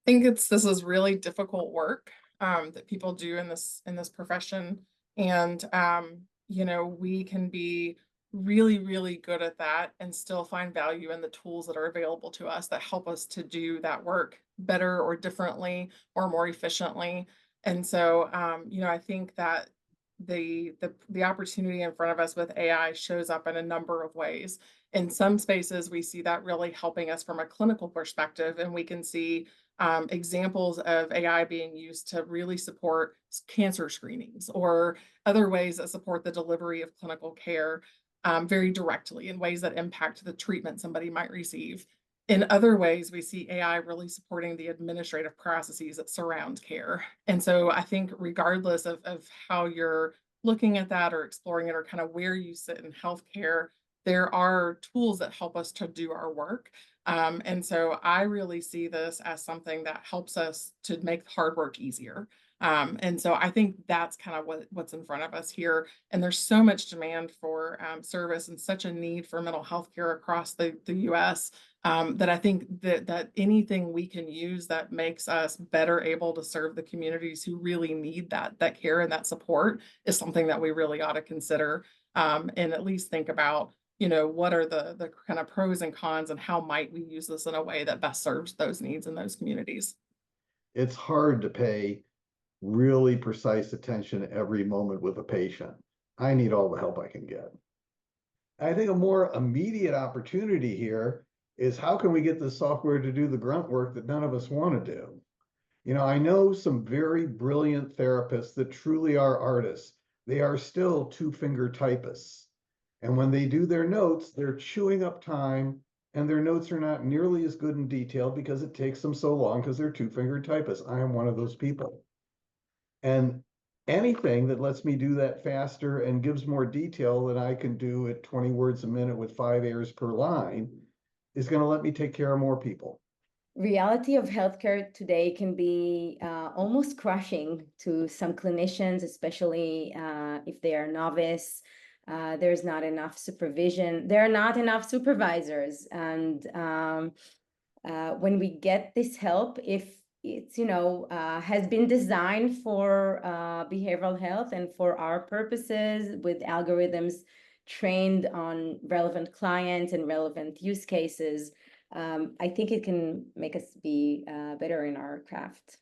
think this is really difficult work that people do in this profession, and we can be really, really good at that and still find value in the tools that are available to us that help us to do that work better or differently or more efficiently. And so, I think that the opportunity in front of us with AI shows up in a number of ways. In some spaces, we see that really helping us from a clinical perspective, and we can see examples of AI being used to really support cancer screenings or other ways that support the delivery of clinical care very directly in ways that impact the treatment somebody might receive. In other ways, we see AI really supporting the administrative processes that surround care. And so I think regardless of how you're looking at that or exploring it or kind of where you sit in healthcare, there are tools that help us to do our work. And so I really see this as something that helps us to make hard work easier. And so I think that's kind of what's in front of us here. And there's so much demand for service and such a need for mental health care across the US that I think that anything we can use that makes us better able to serve the communities who really need that care and that support is something that we really ought to consider and at least think about. What are the kind of pros and cons, and how might we use this in a way that best serves those needs in those communities? It's hard to pay really precise attention every moment with a patient. I need all the help I can get. I think a more immediate opportunity here is how can we get this software to do the grunt work that none of us want to do? I know some very brilliant therapists that truly are artists. They are still two-finger typists. And when they do their notes, they're chewing up time, and their notes are not nearly as good in detail because it takes them so long because they're two-finger typists. I am one of those people. And anything that lets me do that faster and gives more detail than I can do at 20 words a minute with 5 errors per line is going to let me take care of more people. Reality of healthcare today can be almost crushing to some clinicians, especially if they are novice. There's not enough supervision. There are not enough supervisors. And when we get this help, if it's, has been designed for behavioral health and for our purposes with algorithms trained on relevant clients and relevant use cases, I think it can make us be better in our craft.